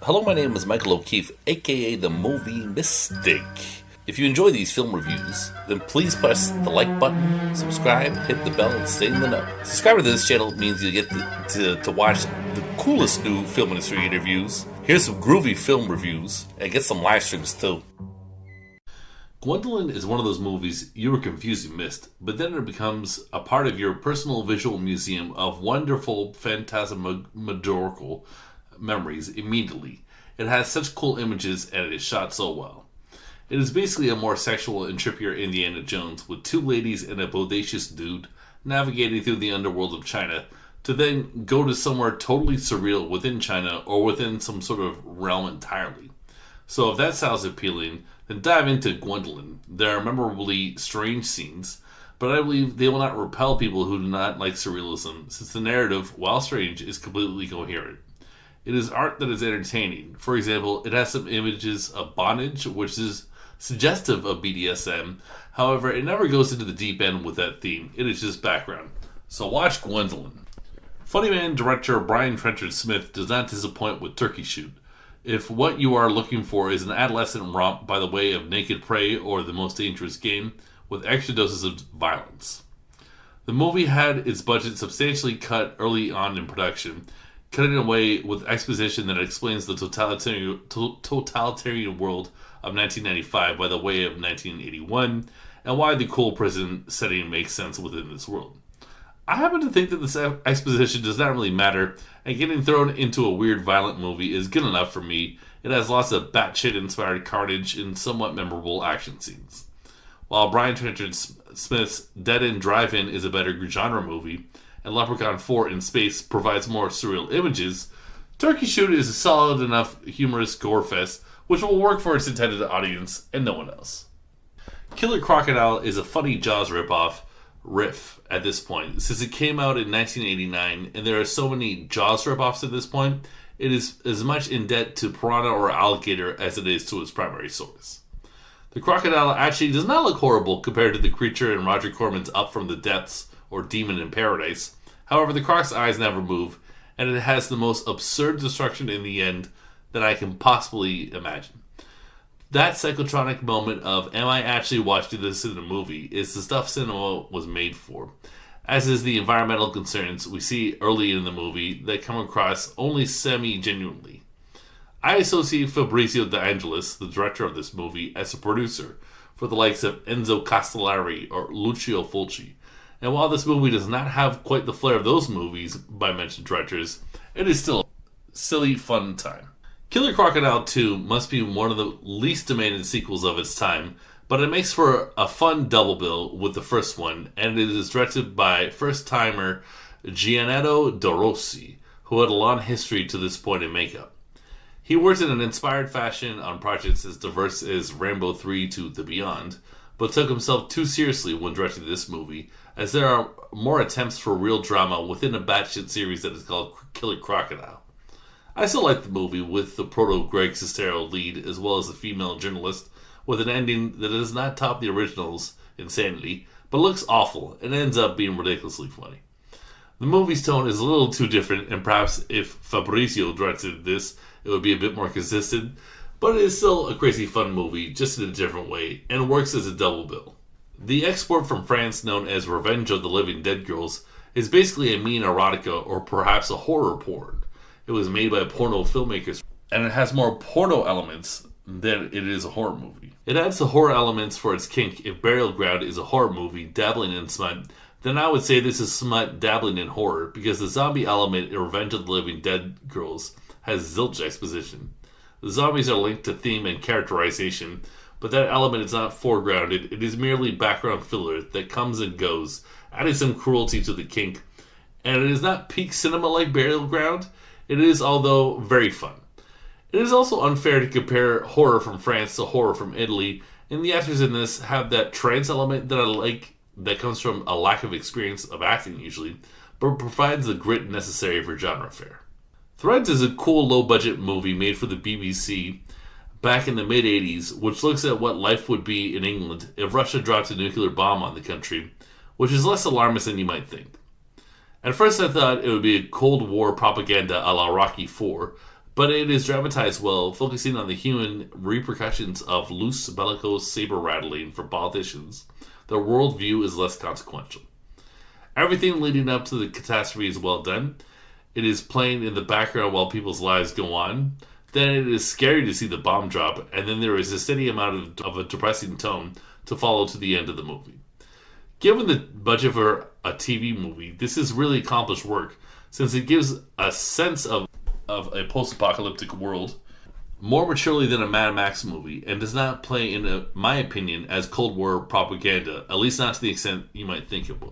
Hello, my name is Michael O'Keefe, aka the Movie Mystic. If you enjoy these film reviews, then please press the like button, subscribe, hit the bell, and stay in the know. Subscribing to this channel means you get to watch the coolest new film industry interviews, hear some groovy film reviews, and get some live streams too. Gwendoline is one of those movies you were confused you missed, but then it becomes a part of your personal visual museum of wonderful, phantasmagorical memories immediately. It has such cool images and it is shot so well. It is basically a more sexual and trippier Indiana Jones with two ladies and a bodacious dude navigating through the underworld of China to then go to somewhere totally surreal within China or within some sort of realm entirely. So if that sounds appealing, then dive into Gwendoline. There are memorably strange scenes, but I believe they will not repel people who do not like surrealism, since the narrative, while strange, is completely coherent. It is art that is entertaining. For example, it has some images of bondage, which is suggestive of BDSM. However, it never goes into the deep end with that theme. It is just background. So watch Gwendoline. Funny Man director Brian Trenchard Smith does not disappoint with Turkey Shoot. If what you are looking for is an adolescent romp by the way of Naked Prey or The Most Dangerous Game, with extra doses of violence. The movie had its budget substantially cut early on in production, cutting away with exposition that explains the totalitarian world of 1995 by the way of 1981, and why the cool prison setting makes sense within this world. I happen to think that this exposition does not really matter, and getting thrown into a weird violent movie is good enough for me. It has lots of batshit inspired carnage and somewhat memorable action scenes. While Brian Trenchard Smith's Dead End Drive-In is a better genre movie, and Leprechaun 4 in Space provides more surreal images, Turkey Shoot is a solid enough humorous gore fest which will work for its intended audience and no one else. Killer Crocodile is a funny Jaws riff at this point, since it came out in 1989 and there are so many Jaws ripoffs at this point. It is as much in debt to Piranha or Alligator as it is to its primary source. The crocodile actually does not look horrible compared to the creature in Roger Corman's Up from the Depths or Demon in Paradise. However, the croc's eyes never move, and it has the most absurd destruction in the end that I can possibly imagine. That psychotronic moment of, am I actually watching this in a movie, is the stuff cinema was made for, as is the environmental concerns we see early in the movie that come across only semi-genuinely. I associate Fabrizio De Angelis, the director of this movie, as a producer for the likes of Enzo Castellari or Lucio Fulci. And while this movie does not have quite the flair of those movies by mentioned directors, it is still a silly, fun time. Killer Crocodile 2 must be one of the least demanded sequels of its time, but it makes for a fun double bill with the first one, and it is directed by first-timer Gianetto De Rossi, who had a long history to this point in makeup. He worked in an inspired fashion on projects as diverse as Rambo 3 to The Beyond, but took himself too seriously when directing this movie, as there are more attempts for real drama within a batshit series that is called Killer Crocodile. I still like the movie with the proto-Greg Sestero lead as well as the female journalist, with an ending that does not top the original's insanity, but looks awful and ends up being ridiculously funny. The movie's tone is a little too different, and perhaps if Fabrizio directed this, it would be a bit more consistent, but it is still a crazy fun movie, just in a different way, and works as a double bill. The export from France known as Revenge of the Living Dead Girls is basically a mean erotica or perhaps a horror porn. It was made by porno filmmakers, and it has more porno elements than it is a horror movie. It adds the horror elements for its kink. If Burial Ground is a horror movie dabbling in smut, then I would say this is smut dabbling in horror, because the zombie element in Revenge of the Living Dead Girls has zilch exposition. The zombies are linked to theme and characterization, but that element is not foregrounded. It is merely background filler that comes and goes, adding some cruelty to the kink. And it is not peak cinema like Burial Ground. It is, although, very fun. It is also unfair to compare horror from France to horror from Italy, and the actors in this have that trance element that I like, that comes from a lack of experience of acting usually, but provides the grit necessary for genre fare. Threads is a cool low-budget movie made for the BBC back in the mid-80s, which looks at what life would be in England if Russia dropped a nuclear bomb on the country, which is less alarmist than you might think. At first I thought it would be a Cold War propaganda a la Rocky IV, But it is dramatized well, focusing on the human repercussions of loose bellicose saber rattling for politicians. Their worldview is less consequential. Everything leading up to the catastrophe is well done. It is playing in the background while people's lives go on. Then it is scary to see the bomb drop, and then there is a steady amount of a depressing tone to follow to the end of the movie. Given the budget for a TV movie, this is really accomplished work, since it gives a sense of a post-apocalyptic world more maturely than a Mad Max movie, and does not play, in my opinion, as Cold War propaganda, at least not to the extent you might think it will.